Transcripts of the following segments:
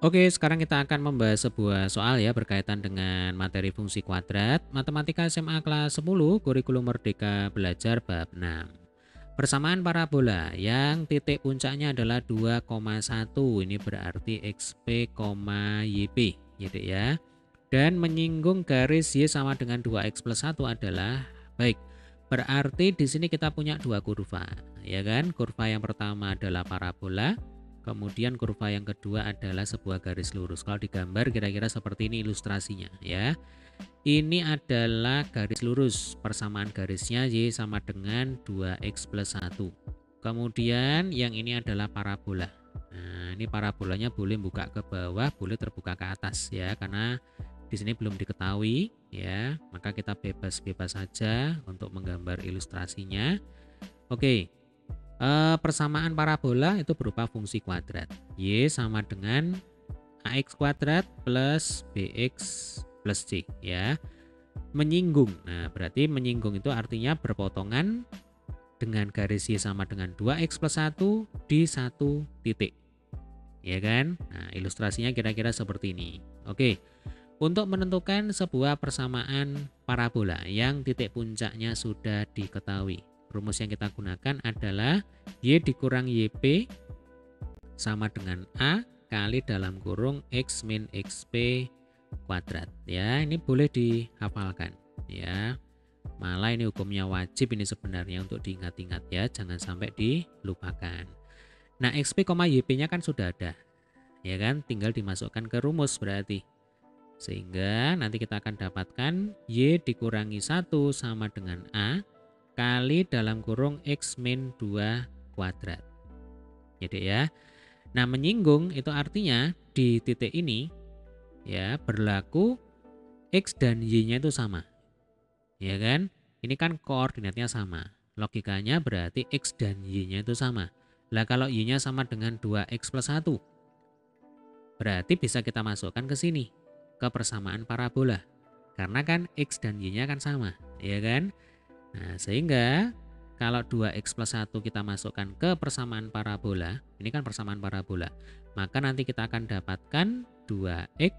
Oke, sekarang kita akan membahas sebuah soal ya berkaitan dengan materi fungsi kuadrat, Matematika SMA kelas 10, Kurikulum Merdeka Belajar bab 6. Persamaan parabola yang titik puncaknya adalah 2,1, ini berarti XP, YP, gitu ya. Dan menyinggung garis Y sama dengan 2X plus 1 adalah baik. Berarti di sini kita punya dua kurva, ya kan? Kurva yang pertama adalah parabola, kemudian kurva yang kedua adalah sebuah garis lurus. Kalau digambar kira-kira seperti ini ilustrasinya ya. Ini adalah garis lurus, persamaan garisnya Y sama dengan 2X plus 1. Kemudian yang ini adalah parabola. Nah, ini parabolanya boleh buka ke bawah, boleh terbuka ke atas ya, karena di sini belum diketahui ya, maka kita bebas-bebas saja untuk menggambar ilustrasinya. Oke, persamaan parabola itu berupa fungsi kuadrat. Y sama dengan AX kuadrat plus BX plus C ya. Menyinggung. Nah, berarti menyinggung itu artinya berpotongan dengan garis Y sama dengan 2X plus 1 di satu titik. Ya kan? Nah, ilustrasinya kira-kira seperti ini. Oke. Untuk menentukan sebuah persamaan parabola yang titik puncaknya sudah diketahui, rumus yang kita gunakan adalah Y dikurang YP sama dengan A kali dalam kurung X min XP kuadrat. Ya, ini boleh dihafalkan ya. Malah ini hukumnya wajib ini sebenarnya untuk diingat-ingat ya, jangan sampai dilupakan. Nah, XP, YP-nya kan sudah ada. Ya kan? Tinggal dimasukkan ke rumus berarti. Sehingga nanti kita akan dapatkan Y dikurangi 1 sama dengan A kali dalam kurung X min 2 kuadrat. Jadi ya. Nah, menyinggung itu artinya di titik ini ya berlaku X dan Y-nya itu sama. Ya kan? Ini kan koordinatnya sama. Logikanya berarti X dan Y-nya itu sama. Lah kalau Y-nya sama dengan 2X plus 1, berarti bisa kita masukkan ke sini, ke persamaan parabola. Karena kan X dan Y-nya kan sama, ya kan? Nah, sehingga kalau 2X plus 1 kita masukkan ke persamaan parabola, ini kan persamaan parabola, maka nanti kita akan dapatkan 2X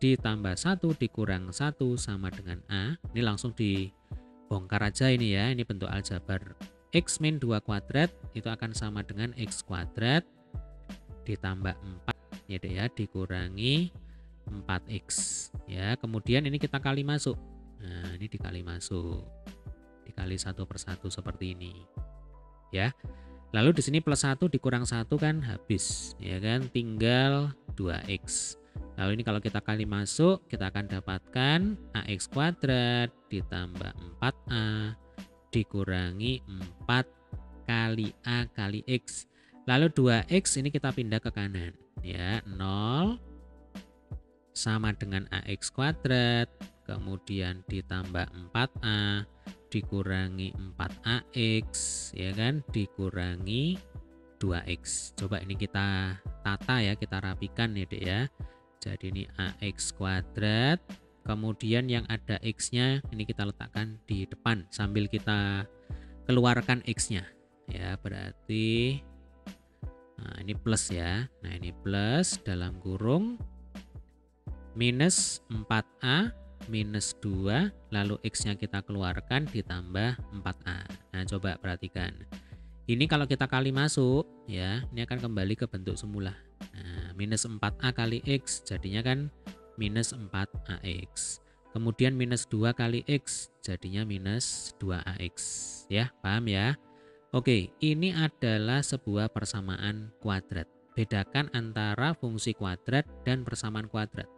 ditambah 1 dikurang 1 sama dengan A. Ini langsung dibongkar aja ini ya, ini bentuk aljabar. X min 2 kuadrat itu akan sama dengan X kuadrat ditambah 4 ya dikurangi 4X ya. Kemudian ini kita kali masuk. Nah, ini dikali masuk. Dikali satu per satu seperti ini. Ya. Lalu di sini plus 1 dikurang 1 kan habis, ya kan? Tinggal 2X. Lalu ini kalau kita kali masuk, kita akan dapatkan AX kuadrat ditambah 4A dikurangi 4 kali A kali X. Lalu 2X ini kita pindah ke kanan. Ya, 0 sama dengan AX kuadrat, kemudian ditambah 4A, dikurangi 4AX, ya kan, dikurangi 2X. Coba ini kita tata ya, kita rapikan ya dek ya. Jadi ini AX kuadrat, kemudian yang ada X-nya ini kita letakkan di depan sambil kita keluarkan X-nya. Ya, berarti nah ini plus ya. Nah ini plus dalam kurung minus 4A minus 2, lalu X-nya kita keluarkan ditambah 4A. Nah coba perhatikan. Ini kalau kita kali masuk ya, ini akan kembali ke bentuk semula. Nah, minus 4A kali X jadinya kan minus 4AX. Kemudian minus 2 kali X jadinya minus 2AX. Ya, paham ya? Oke, ini adalah sebuah persamaan kuadrat. Bedakan antara fungsi kuadrat dan persamaan kuadrat.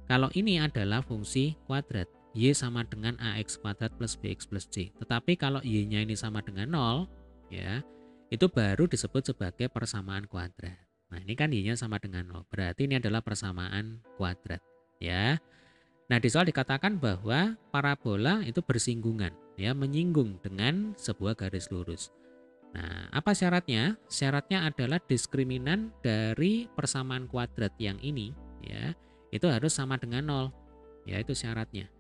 Kalau ini adalah fungsi kuadrat, Y sama dengan AX kuadrat plus BX plus C. Tetapi kalau Y-nya ini sama dengan 0, ya, itu baru disebut sebagai persamaan kuadrat. Nah, ini kan Y-nya sama dengan 0. Berarti ini adalah persamaan kuadrat, ya. Nah, di soal dikatakan bahwa parabola itu bersinggungan, ya, menyinggung dengan sebuah garis lurus. Nah, apa syaratnya? Syaratnya adalah diskriminan dari persamaan kuadrat yang ini, ya, itu harus sama dengan 0. Ya, itu syaratnya.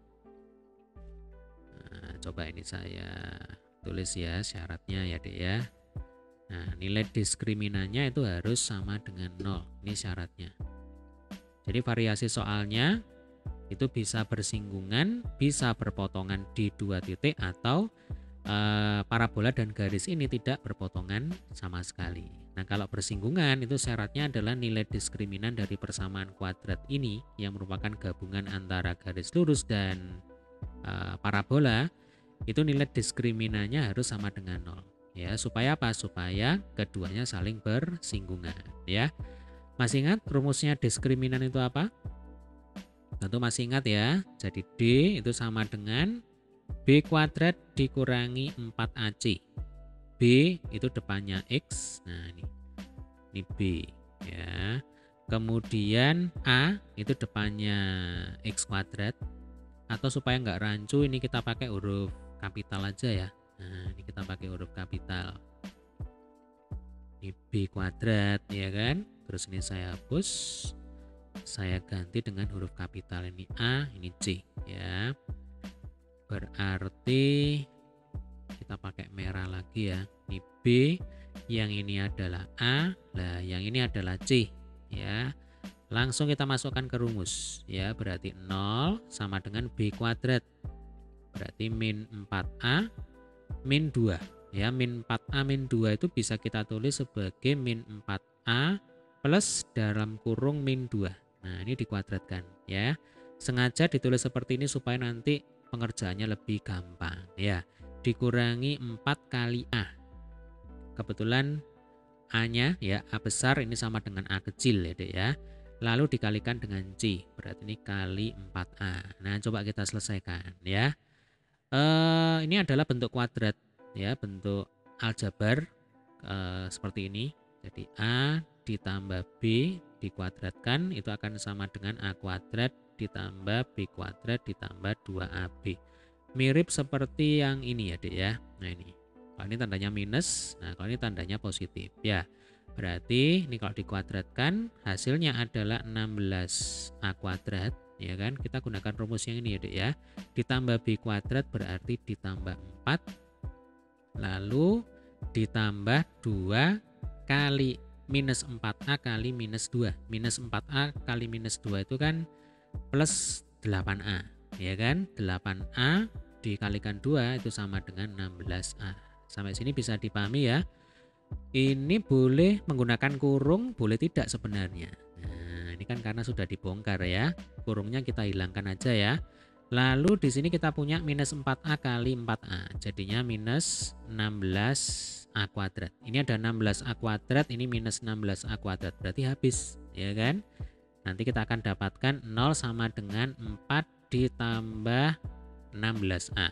Nah, coba ini saya tulis ya syaratnya ya, Dek ya. Nah, nilai diskriminannya itu harus sama dengan 0. Ini syaratnya. Jadi variasi soalnya itu bisa bersinggungan, bisa berpotongan di 2 titik, atau parabola dan garis ini tidak berpotongan sama sekali. Nah, kalau bersinggungan itu syaratnya adalah nilai diskriminan dari persamaan kuadrat ini yang merupakan gabungan antara garis lurus dan parabola, itu nilai diskriminannya harus sama dengan 0. Ya, supaya apa? Supaya keduanya saling bersinggungan, ya. Masih ingat rumusnya diskriminan itu apa? Tentu masih ingat ya. Jadi D itu sama dengan B kuadrat dikurangi 4AC. B itu depannya X. Nah, ini B ya. Kemudian A itu depannya X kuadrat. Atau supaya nggak rancu, ini kita pakai huruf kapital aja ya. Nah, ini kita pakai huruf kapital. Ini B kuadrat ya kan. Terus ini saya hapus. Saya ganti dengan huruf kapital, ini A, ini C ya. Berarti kita pakai merah lagi ya. Ini B, yang ini adalah A, lah yang ini adalah C ya. Langsung kita masukkan ke rumus ya. Berarti 0 sama dengan B kuadrat. Berarti min 4A min 2 ya. Min 4A min 2 itu bisa kita tulis sebagai min 4A plus dalam kurung min 2. Nah, ini dikuadratkan ya. Sengaja ditulis seperti ini supaya nanti pengerjaannya lebih gampang ya. Dikurangi 4 kali A. Kebetulan A-nya ya, A besar ini sama dengan A kecil ya Dek ya. Lalu dikalikan dengan C. Berarti ini kali 4A. Nah, coba kita selesaikan ya. Ini adalah bentuk kuadrat ya, bentuk aljabar seperti ini. Jadi A ditambah B dikuadratkan itu akan sama dengan A kuadrat ditambah B kuadrat ditambah 2AB. Mirip seperti yang ini ya Dek ya. Nah, ini kalau ini tandanya minus, nah kalau ini tandanya positif ya. Berarti ini kalau dikuadratkan hasilnya adalah 16A kuadrat ya kan. Kita gunakan rumus yang ini ya Dek ya. Ditambah B kuadrat berarti ditambah 4 lalu ditambah 2 kali minus 4A kali minus 2. Minus 4A kali minus 2 itu kan plus 8A ya kan. 8A dikalikan 2 itu sama dengan 16A. Sampai sini bisa dipahami ya. Ini boleh menggunakan kurung, boleh tidak sebenarnya. Nah, ini kan karena sudah dibongkar ya. Kurungnya kita hilangkan aja ya. Lalu di sini kita punya minus 4A kali 4A. Jadinya minus 16A kuadrat. Ini ada 16A kuadrat, ini minus 16A kuadrat. Berarti habis, ya kan? Nanti kita akan dapatkan 0 sama dengan 4 ditambah 16A.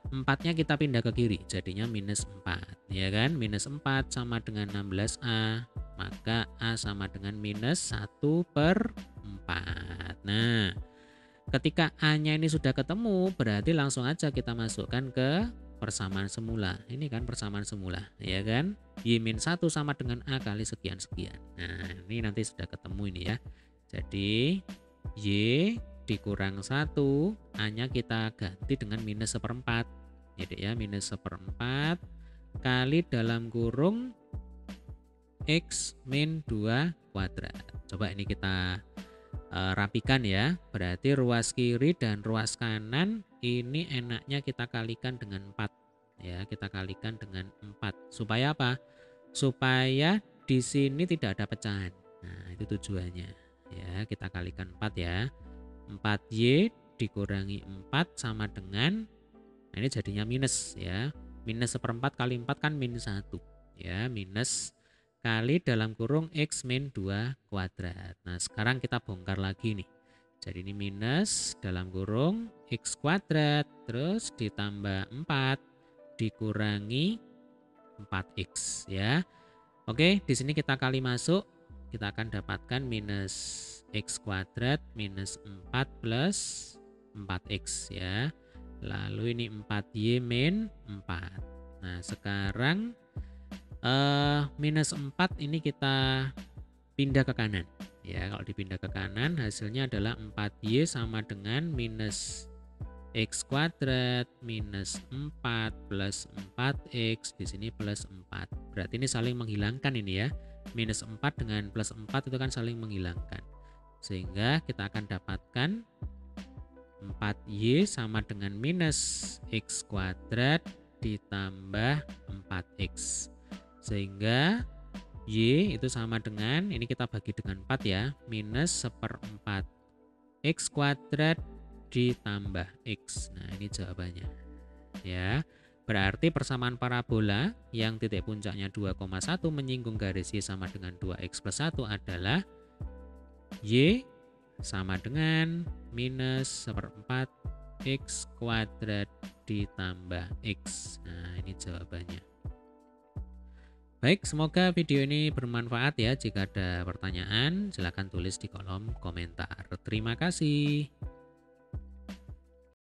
4-nya kita pindah ke kiri, jadinya minus 4. Ya kan? Minus 4 sama dengan 16A. Maka A sama dengan minus 1/4. Nah, ketika A-nya ini sudah ketemu, berarti langsung aja kita masukkan ke persamaan semula. Ini kan persamaan semula, ya kan? Y-1 sama dengan A kali sekian-sekian. Nah, ini nanti sudah ketemu ini ya. Jadi, Y dikurang 1, A-nya kita ganti dengan minus 1/4. Jadi ya, minus 1/4 kali dalam kurung X min 2 kuadrat. Coba ini kita rapikan ya. Berarti ruas kiri dan ruas kanan ini enaknya kita kalikan dengan 4 ya, kita kalikan dengan 4 supaya apa? Supaya di sini tidak ada pecahan. Nah, itu tujuannya ya. Kita kalikan 4 ya. 4Y dikurangi 4 sama dengan, nah ini jadinya minus ya. Minus 1/4 kali 4 kan minus 1 ya. Minus kali dalam kurung X min 2 kuadrat. Nah, sekarang kita bongkar lagi nih. Jadi ini minus dalam kurung X kuadrat terus ditambah 4 dikurangi 4X ya. Oke, di sini kita kali masuk, kita akan dapatkan minus X kuadrat minus 4 plus 4X ya. Lalu ini 4Y min 4. Nah, sekarang minus 4 ini kita pindah ke kanan ya. Kalau dipindah ke kanan hasilnya adalah 4Y sama dengan minus X kuadrat minus 4 plus 4X, di sini plus 4. Berarti ini saling menghilangkan ini ya. Minus 4 dengan plus 4 itu kan saling menghilangkan. Sehingga kita akan dapatkan 4Y sama dengan minus X kuadrat ditambah 4X. Sehingga Y itu sama dengan, ini kita bagi dengan 4 ya, minus 1/4 X kuadrat ditambah X. Nah, ini jawabannya. Ya, berarti persamaan parabola yang titik puncaknya 2,1 menyinggung garis Y sama dengan 2X plus 1 adalah Y sama dengan minus 1/4 X kuadrat ditambah X. Nah, ini jawabannya. Baik, semoga video ini bermanfaat ya. Jika ada pertanyaan, silakan tulis di kolom komentar. Terima kasih.